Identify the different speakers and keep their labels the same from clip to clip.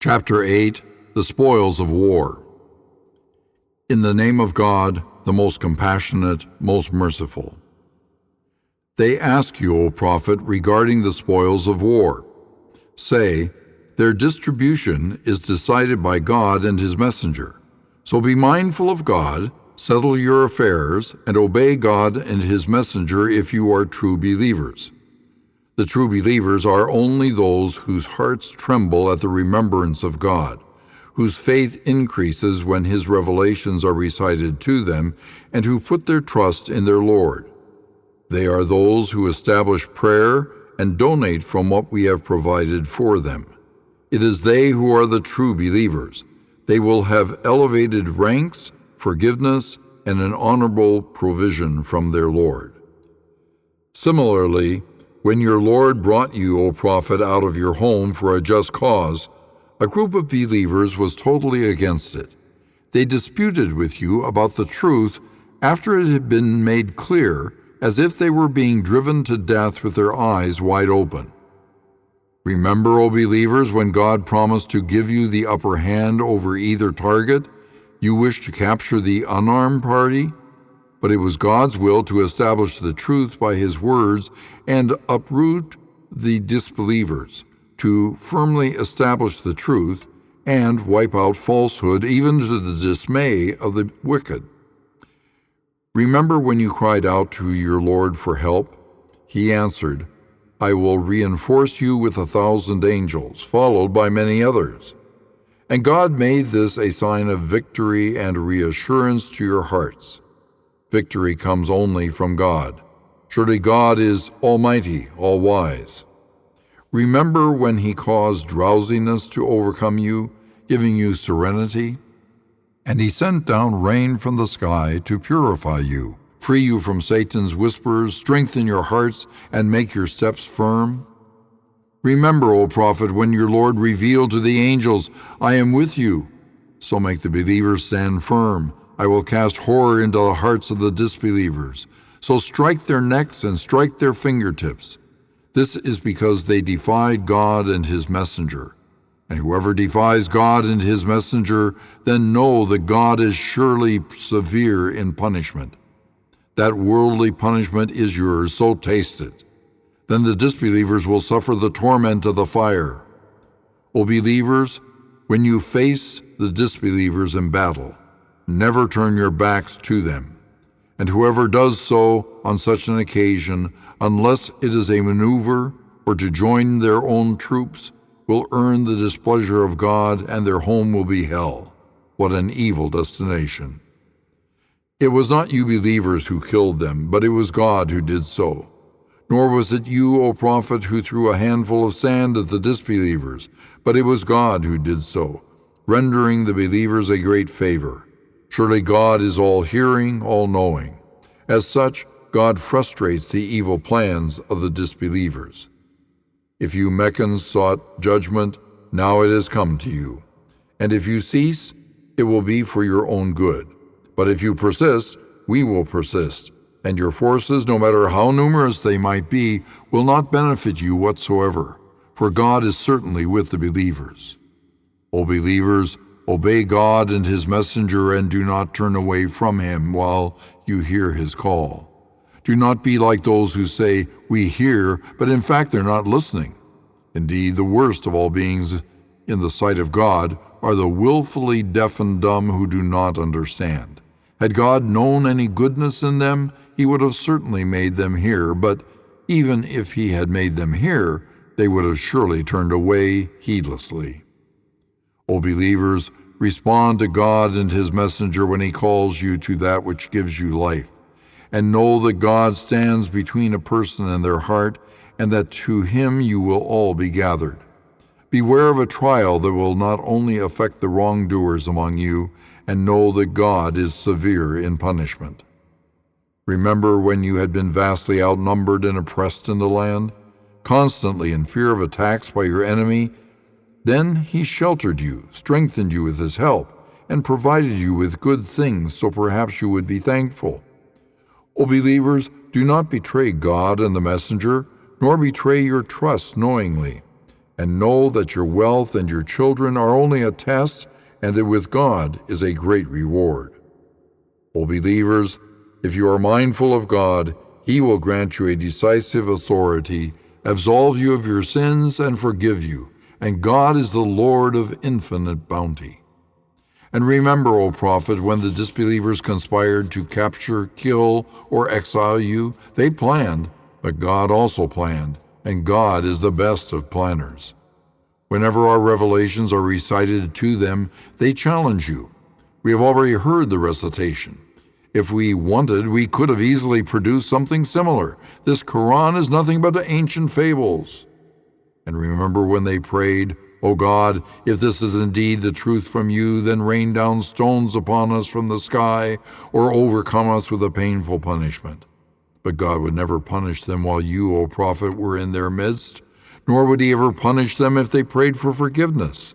Speaker 1: Chapter 8, The Spoils of War. In the name of God, the most compassionate, most merciful. They ask you, O prophet, regarding the spoils of war. Say, their distribution is decided by God and his messenger. So be mindful of God, settle your affairs, and obey God and his messenger if you are true believers. The true believers are only those whose hearts tremble at the remembrance of God, whose faith increases when his revelations are recited to them, and who put their trust in their Lord. They are those who establish prayer and donate from what we have provided for them. It is they who are the true believers. They will have elevated ranks, forgiveness, and an honorable provision from their Lord. Similarly, when your Lord brought you, O prophet, out of your home for a just cause, a group of believers was totally against it. They disputed with you about the truth after it had been made clear, as if they were being driven to death with their eyes wide open. Remember, O believers, when God promised to give you the upper hand over either target, you wished to capture the unarmed party? But it was God's will to establish the truth by his words and uproot the disbelievers, to firmly establish the truth and wipe out falsehood, even to the dismay of the wicked. Remember when you cried out to your Lord for help? He answered, I will reinforce you with 1,000 angels, followed by many others. And God made this a sign of victory and reassurance to your hearts. Victory comes only from God. Surely God is almighty, all-wise. Remember when he caused drowsiness to overcome you, giving you serenity? And he sent down rain from the sky to purify you, free you from Satan's whispers, strengthen your hearts, and make your steps firm? Remember, O prophet, when your Lord revealed to the angels, I am with you. So make the believers stand firm. I will cast horror into the hearts of the disbelievers. So strike their necks and strike their fingertips. This is because they defied God and his messenger. And whoever defies God and his messenger, then know that God is surely severe in punishment. That worldly punishment is yours, so taste it. Then the disbelievers will suffer the torment of the fire. O believers, when you face the disbelievers in battle, never turn your backs to them. And whoever does so on such an occasion, unless it is a maneuver or to join their own troops, will earn the displeasure of God, and their home will be hell. What an evil destination. It was not you believers who killed them, but it was God who did so. Nor was it you, O prophet, who threw a handful of sand at the disbelievers, but it was God who did so, rendering the believers a great favor. Surely God is all-hearing, all-knowing. As such, God frustrates the evil plans of the disbelievers. If you Meccans sought judgment, now it has come to you. And if you cease, it will be for your own good. But if you persist, we will persist. And your forces, no matter how numerous they might be, will not benefit you whatsoever. For God is certainly with the believers. O believers, obey God and his messenger, and do not turn away from him while you hear his call. Do not be like those who say, we hear, but in fact they're not listening. Indeed, the worst of all beings in the sight of God are the willfully deaf and dumb who do not understand. Had God known any goodness in them, he would have certainly made them hear, but even if he had made them hear, they would have surely turned away heedlessly. O believers, respond to God and his messenger when he calls you to that which gives you life, and know that God stands between a person and their heart, and that to him you will all be gathered. Beware of a trial that will not only affect the wrongdoers among you, and know that God is severe in punishment. Remember when you had been vastly outnumbered and oppressed in the land, constantly in fear of attacks by your enemy? Then he sheltered you, strengthened you with his help, and provided you with good things, so perhaps you would be thankful. O believers, do not betray God and the messenger, nor betray your trust knowingly. and know that your wealth and your children are only a test, and that with God is a great reward. O believers, if you are mindful of God, He will grant you a decisive authority, absolve you of your sins, and forgive you, and God is the Lord of infinite bounty. And remember, O prophet, when the disbelievers conspired to capture, kill, or exile you, they planned, but God also planned, and God is the best of planners. Whenever our revelations are recited to them, they challenge you. We have already heard the recitation. If we wanted, we could have easily produced something similar. This Quran is nothing but ancient fables. And remember when they prayed, O God, if this is indeed the truth from you, then rain down stones upon us from the sky, or overcome us with a painful punishment. But God would never punish them while you, O prophet, were in their midst, nor would He ever punish them if they prayed for forgiveness.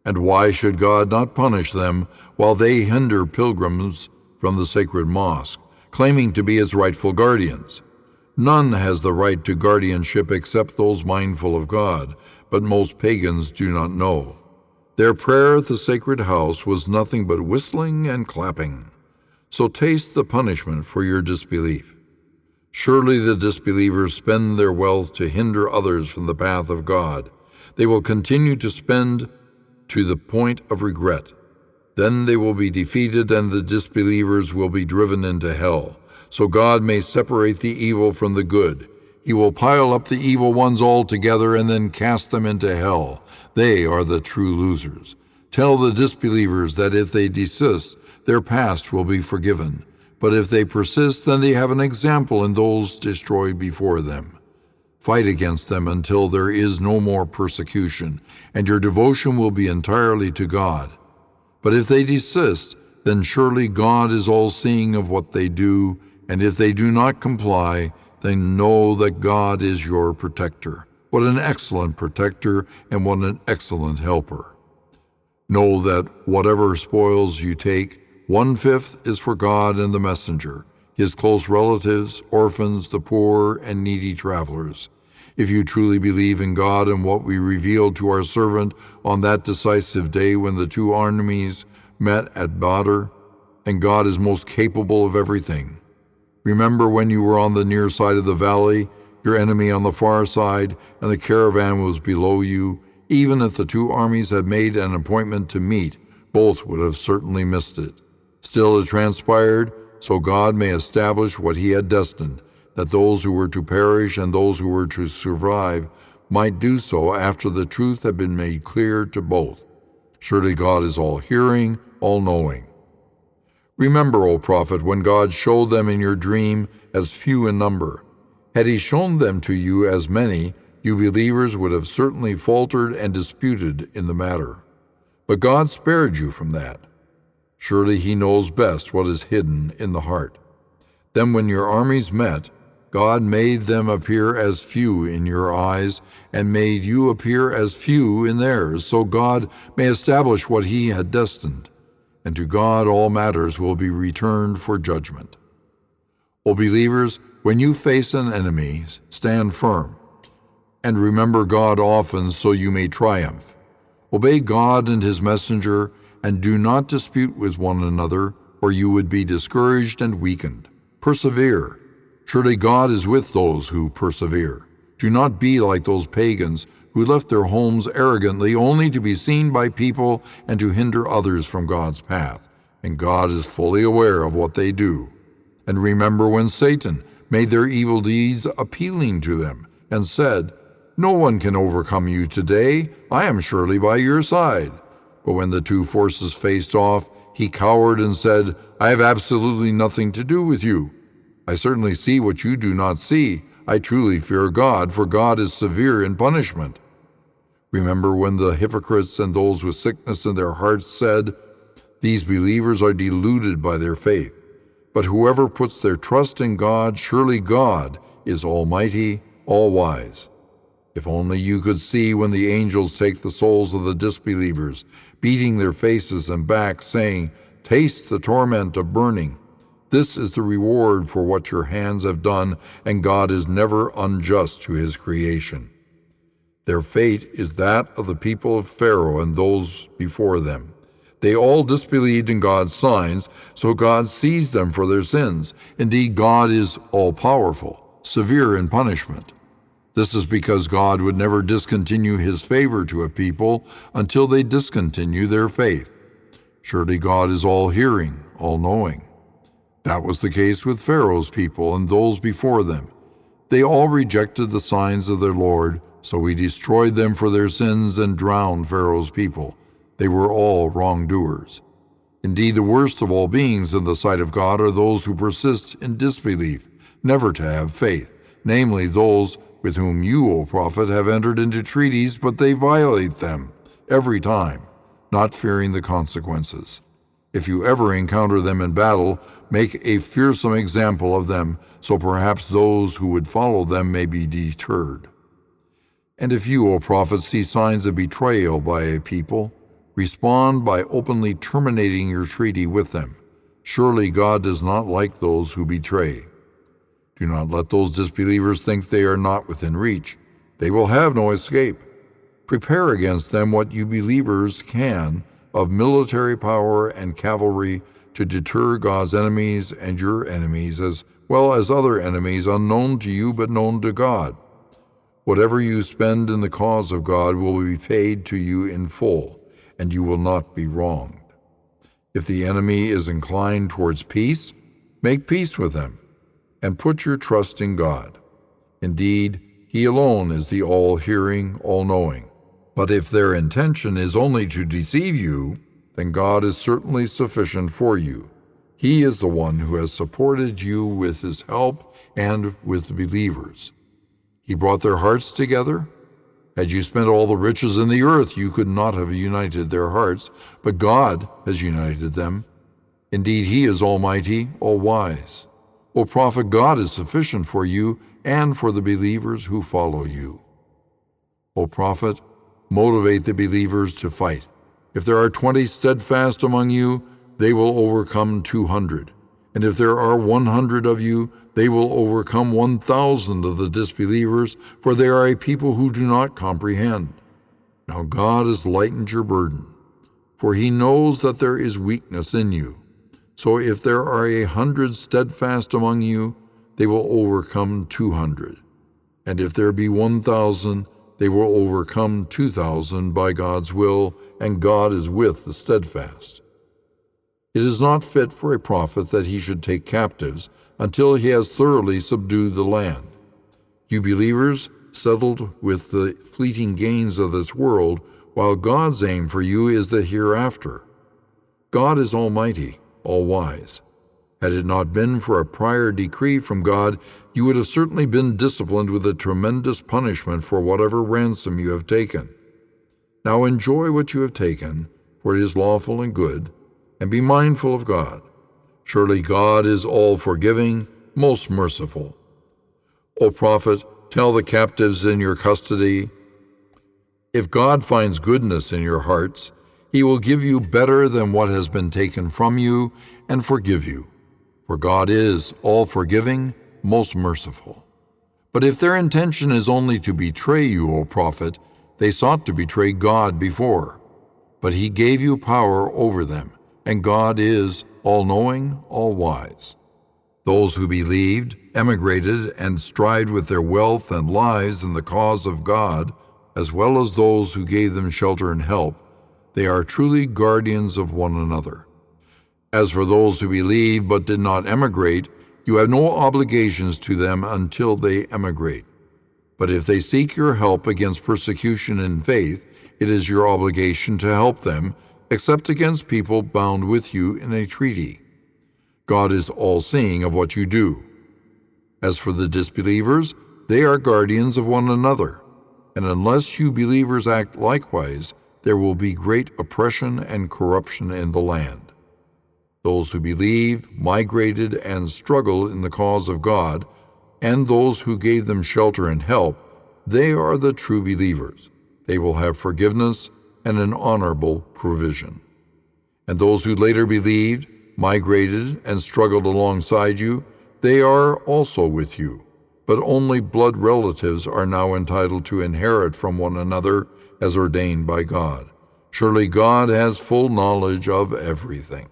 Speaker 1: And why should God not punish them while they hinder pilgrims from the sacred mosque, claiming to be its rightful guardians? None has the right to guardianship except those mindful of God, but most pagans do not know. Their prayer at the sacred house was nothing but whistling and clapping. So taste the punishment for your disbelief. Surely the disbelievers spend their wealth to hinder others from the path of God. They will continue to spend to the point of regret. Then they will be defeated, and the disbelievers will be driven into hell. So God may separate the evil from the good. He will pile up the evil ones all together and then cast them into hell. They are the true losers. Tell the disbelievers that if they desist, their past will be forgiven. But if they persist, then they have an example in those destroyed before them. Fight against them until there is no more persecution, and your devotion will be entirely to God. But if they desist, then surely God is all-seeing of what they do, and if they do not comply, then know that God is your protector. What an excellent protector, and what an excellent helper. Know that whatever spoils you take, 1/5 is for God and the messenger, his close relatives, orphans, the poor, and needy travelers. If you truly believe in God and what we revealed to our servant on that decisive day when the two armies met at Badr, and God is most capable of everything. Remember when you were on the near side of the valley, your enemy on the far side, and the caravan was below you. Even if the two armies had made an appointment to meet, both would have certainly missed it. Still it transpired, so God may establish what He had destined, that those who were to perish and those who were to survive might do so after the truth had been made clear to both. Surely God is all-hearing, all-knowing. Remember, O prophet, when God showed them in your dream as few in number. Had He shown them to you as many, you believers would have certainly faltered and disputed in the matter. But God spared you from that. Surely He knows best what is hidden in the heart. Then when your armies met, God made them appear as few in your eyes, and made you appear as few in theirs, so God may establish what He had destined. And to God all matters will be returned for judgment. O believers, when you face an enemy, stand firm, and remember God often so you may triumph. Obey God and His messenger, and do not dispute with one another, or you would be discouraged and weakened. Persevere. Surely God is with those who persevere. Do not be like those pagans who left their homes arrogantly only to be seen by people and to hinder others from God's path. And God is fully aware of what they do. And remember when Satan made their evil deeds appealing to them and said, "No one can overcome you today. I am surely by your side." But when the two forces faced off, he cowered and said, "I have absolutely nothing to do with you. I certainly see what you do not see. I truly fear God, for God is severe in punishment." Remember when the hypocrites and those with sickness in their hearts said, "These believers are deluded by their faith." But whoever puts their trust in God, surely God is almighty, all-wise. If only you could see when the angels take the souls of the disbelievers, beating their faces and backs, saying, "Taste the torment of burning. This is the reward for what your hands have done, and God is never unjust to His creation." Their fate is that of the people of Pharaoh and those before them. They all disbelieved in God's signs, so God seized them for their sins. Indeed, God is all-powerful, severe in punishment. This is because God would never discontinue his favor to a people until they discontinue their faith. Surely God is all-hearing, all-knowing. That was the case with Pharaoh's people and those before them. They all rejected the signs of their Lord, so he destroyed them for their sins and drowned Pharaoh's people. They were all wrongdoers. Indeed, the worst of all beings in the sight of God are those who persist in disbelief, never to have faith, namely those with whom you, O prophet, have entered into treaties, but they violate them every time, not fearing the consequences. If you ever encounter them in battle, make a fearsome example of them, so perhaps those who would follow them may be deterred. And if you, O prophet, see signs of betrayal by a people, respond by openly terminating your treaty with them. Surely God does not like those who betray. Do not let those disbelievers think they are not within reach. They will have no escape. Prepare against them what you believers can of military power and cavalry to deter God's enemies and your enemies, as well as other enemies unknown to you but known to God. Whatever you spend in the cause of God will be paid to you in full, and you will not be wronged. If the enemy is inclined towards peace, make peace with them, and put your trust in God. Indeed, he alone is the all-hearing, all-knowing. But if their intention is only to deceive you, then God is certainly sufficient for you. He is the one who has supported you with his help and with the believers. He brought their hearts together. Had you spent all the riches in the earth, you could not have united their hearts, but God has united them. Indeed, he is almighty, all-wise. O prophet, God is sufficient for you and for the believers who follow you. O prophet, motivate the believers to fight. If there are 20 steadfast among you, they will overcome 200. And if there are 100 of you, they will overcome 1,000 of the disbelievers, for they are a people who do not comprehend. Now God has lightened your burden, for he knows that there is weakness in you. So if there are 100 steadfast among you, they will overcome 200. And if there be 1,000, they will overcome 2,000 by God's will, and God is with the steadfast. It is not fit for a prophet that he should take captives until he has thoroughly subdued the land. You believers settled with the fleeting gains of this world, while God's aim for you is the hereafter. God is almighty, all-wise. Had it not been for a prior decree from God, you would have certainly been disciplined with a tremendous punishment for whatever ransom you have taken. Now enjoy what you have taken, for it is lawful and good, and be mindful of God. Surely God is all-forgiving, most merciful. O prophet, tell the captives in your custody, if God finds goodness in your hearts, he will give you better than what has been taken from you and forgive you. For God is all-forgiving, most merciful. But if their intention is only to betray you, O prophet, they sought to betray God before. But he gave you power over them, and God is all-knowing, all-wise. Those who believed, emigrated, and strived with their wealth and lives in the cause of God, as well as those who gave them shelter and help, they are truly guardians of one another. As for those who believe but did not emigrate, you have no obligations to them until they emigrate. But if they seek your help against persecution in faith, it is your obligation to help them, except against people bound with you in a treaty. God is all-seeing of what you do. As for the disbelievers, they are guardians of one another, and unless you believers act likewise, there will be great oppression and corruption in the land. Those who believe, migrated, and struggle in the cause of God, and those who gave them shelter and help, they are the true believers. They will have forgiveness and an honorable provision. And those who later believed, migrated, and struggled alongside you, they are also with you. but only blood relatives are now entitled to inherit from one another as ordained by God. Surely God has full knowledge of everything.